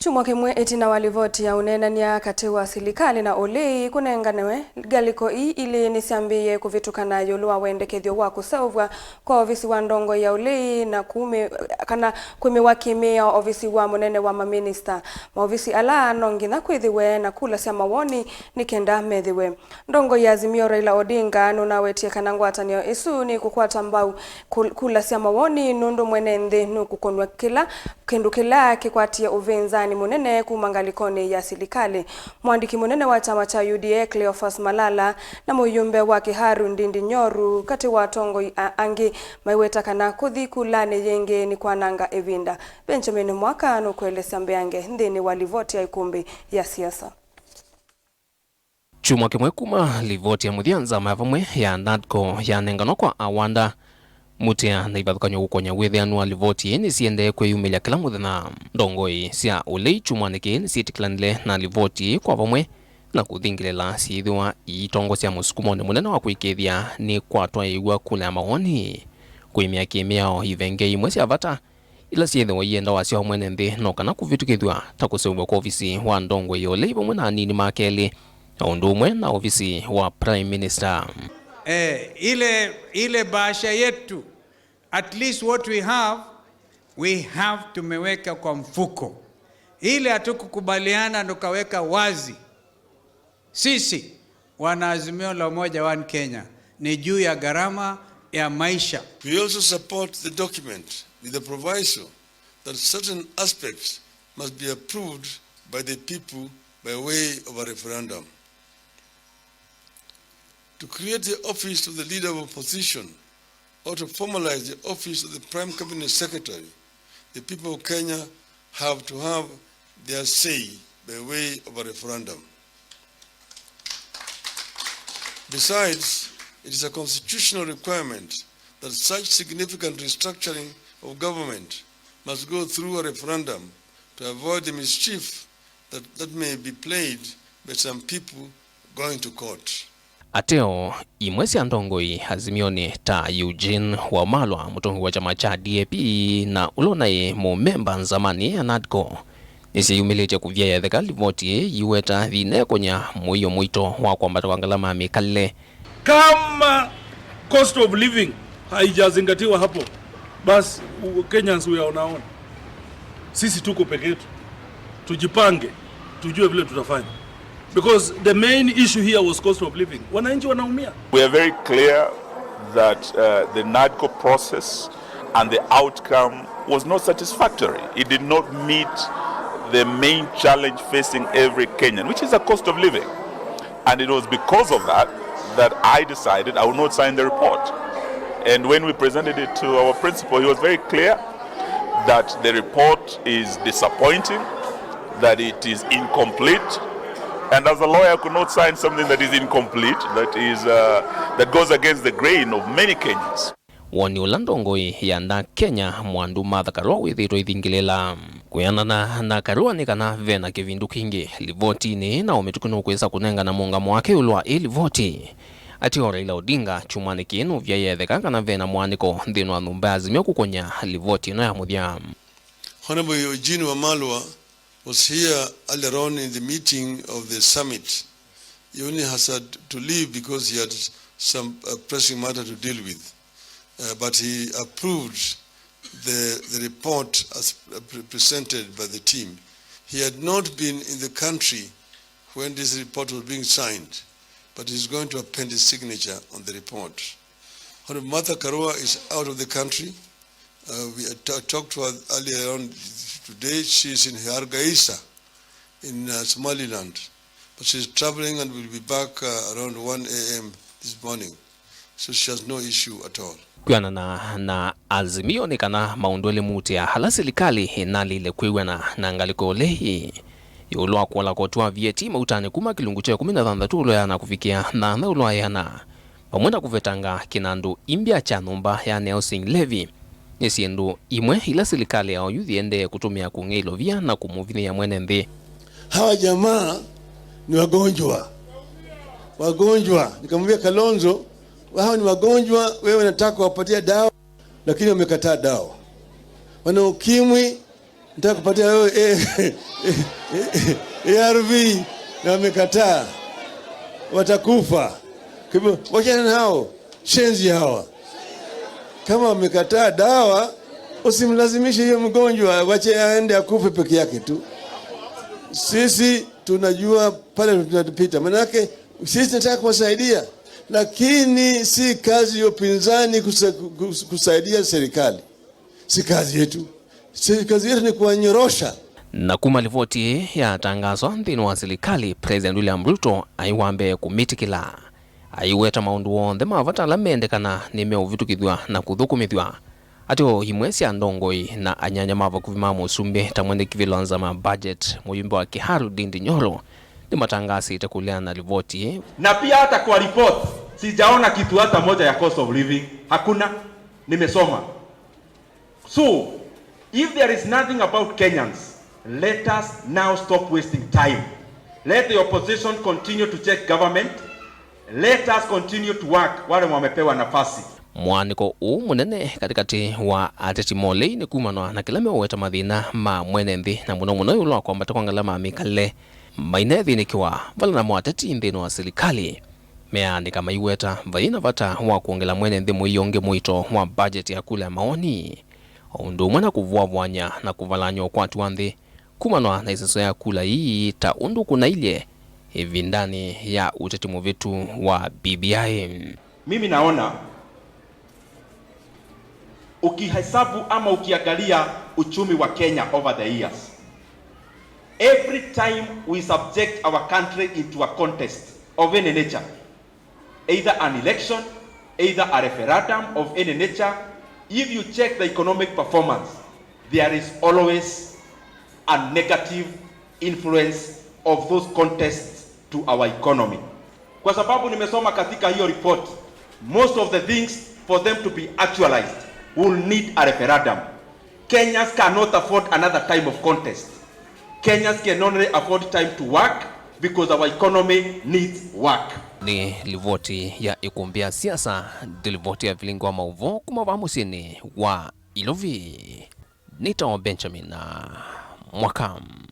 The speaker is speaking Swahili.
Kyumwa kimwe itina wa livoti ya uneenan'ya kati wa Silikali na Ulei kunenganwe ngaliko ili nisyambiiye Kuvituukana Yiulu wendekethyo wa kuseuvw'a kwa uvisi wa Ndongoi ya Ulei na kuimiiwa miao uvisi wa munene wa maminista mauvisi ala nginya kwithiwe na Kula Sya Mawoni nikenda methiwe. Ndongoi ya Azimio Raila Odinga nunawetie kana ngwatanio isu ni kukwata mbau Kula Sya Mawoni nundu mwene nukukonw'a kindu kila kikwatia uvinzani munene kuma ngalikoni ya Silikali. Mwandiki munene wa chama cha UDA Cleophas Malala na muyumbe wa Kiharu Ndindi Nyoro kati wa tongo angi maiweta kana kuthi kulane yenge ni kwananga evinda. Benjamin Mwaka nukuelesya mbeange ndini wa livoti ya Ikumbi ya Siasa. Kyumwa kimwe kuma livoti ya muthianza mavamwe ya NADCO ya nengano kwa awanda mutia na ivathukanyo gukonya withianu wa livoti ni siende kwiyumilia kila muthenya. Ndongoi sya Ulei Kyumwa niki sietikilanile na livoti kwa vamwe na kuthingilela siithiwa itongo sya musukumoni munene wa kwikithia ni kwatwa igwa Kula Sya Mawoni kuimia miao ivenge imwe sya vata ila siithiwa ienda wasyo mwene nthi no kana kuvitukithwa ta kuseuvw'a kwa uvisi wa Ndongoi Ulei vamwe na anini makeli na undu umwe na uvisi wa Prime Minister. Ile bahasha yetu, at least what we have tumeweka kwa mfuko. Ile hatukukubaliana tukaweka wazi. Sisi wana Azimio la Umoja One Kenya ni juu ya gharama ya maisha. We also support the document with the proviso that certain aspects must be approved by the people by way of a referendum. To create the office of the leader of opposition or to formalize the office of the Prime Cabinet Secretary, the people of Kenya have to have their say by way of a referendum. Besides, it is a constitutional requirement that such significant restructuring of government must go through a referendum to avoid the mischief that may be played by some people going to court. Ateo imwe sya Ndongoi Azimioni ta Eugene Wamalwa mutongi wa chama cha DAP na ulonaye mumemba nzamani ya NADCO nisiyumilite kuvyaya theka livoti iweta thine konya muiyo mwito wa kwambata kwa ngalama mikalile. Kama cost of living haijazingatiwa hapo, basi Kenyans unaona sisi tuko peke yetu, tujipange tujue vile tutafanya. Because the main issue here was cost of living. Wananchi wanaumia. We are very clear that the NADCO process and the outcome was not satisfactory. It did not meet the main challenge facing every Kenyan, which is the cost of living. And it was because of that that I decided I would not sign the report. And when we presented it to our principal, he was very clear that the report is disappointing, that it is incomplete. And as a lawyer, I could not sign something that is incomplete, that goes against the grain of many Kenyans. Woni Ndongoi yanda Kenya mwandu Martha Karua withito ithingilela kuyanana na Karua ni kana vena kivindu kingi livoti ni na umetukunu kwesa kunengana muungamo wake ulwa livoti. Atio Raila Odinga Kyumwa nikinu vyayetheka kana vena mwaniko nthino wa thumba Azimio kukonya livoti no ya muthia. Honorable Eugene Wamalwa was here earlier on in the meeting of the summit. He only has had to leave because he had some pressing matter to deal with. But he approved the report as presented by the team. He had not been in the country when this report was being signed, but he's going to append his signature on the report. Honorable Martha Karua is out of the country. We talked to her earlier on today. She is in Hargeisa in Somaliland, but she's traveling and will be back around 1 a.m. this morning, so she has no issue at all. Kuyana na Azimio ni kana maundole mutia hala Silikali inalile kwiwe na ngaliko Ulei Yiulu kuola kotua vieti mautane kuma kilungu cha 16 ulo yana kufikia na ulo yana pamwenda kuvetanga kinandu imbia cha numba ya Nelson Levy nisiendu imwe ila Silikali ya oyuthi ende kutumia kung'ilo vya na kumuvini ya mwene nthi. Hawa jamaa ni wagonjwa. Nikamwambia Kalonzo, wao ni wagonjwa, wewe unataka wapatia dawa lakini wamekataa dawa. Wana ukimwi Nataka kupatia wewe ARV na wamekataa. Watakufa. Kwa hivyo wachana nao, shenzi hawa. Kama wamekataa dawa, usimlazimishe hiyo mgonjwa, wache aende akufe peke yake tu. Sisi tunajua pale tunapita. Manake sisi tunataka kuwasaidia, lakini si kazi ya upinzani kusaidia serikali. Si kazi yetu. Kazi yetu ni kuwanyorosha. Na kuma livoti ya tangazo nthini wa Silikali, President William Ruto aiwambe kumitikila aiweta maundu wonde mavatala mendekana nime uvituukithwa na kuthukumithwa atio imwe sya Ndongoi na anyanya mava kuvima musumbi tamwende kivilonza ma budget muyumbe wa Kiharu Ndindi Nyoro ni matangasi itakulia na livoti. Na pia hata kwa report sijaona kitu hata moja ya cost of living, hakuna. Nimesoma. So if there is nothing about Kenyans, let us now stop wasting time. Let the opposition continue to check government. Let us continue to work wale wamepewa nafasi. Mwaniko munene katikati wa ateti Ulei ni kumanwa na kila meweta mathina ma mwene nthi na muno yulo kwa mbata kwa ngalama mikale mainethi nikiwa vala na mwateti nthini wa Silikali meandika maiweta vaina vata wa kuongela mwene nthi muiyonge mwito wa budget ya Kula Sya Mawoni undu mwana kuvuavwanya na kuvalanyo kwa tuanthi kumanwa na isiso ya kula hii ta undu kuna ile hivi ndani ya utetimu vitu wa BBI. Mimi naona ukihesabu ama ukiangalia uchumi wa Kenya over the years, every time we subject our country into a contest of any nature, either an election, either a referendum of any nature, if you check the economic performance, there is always a negative influence of those contests to our economy. Kwa sababu nimesoma katika hiyo report, most of the things for them to be actualized will need a referendum. Kenyans cannot afford another time of contest. Kenyans can only afford time to work because our economy needs work. Ni livoti ya Ikumbi ya Siasa, livoti ya vilingo wa mauvo kumavamusini wa Ilovi. Nita Benjamin na Mwakam.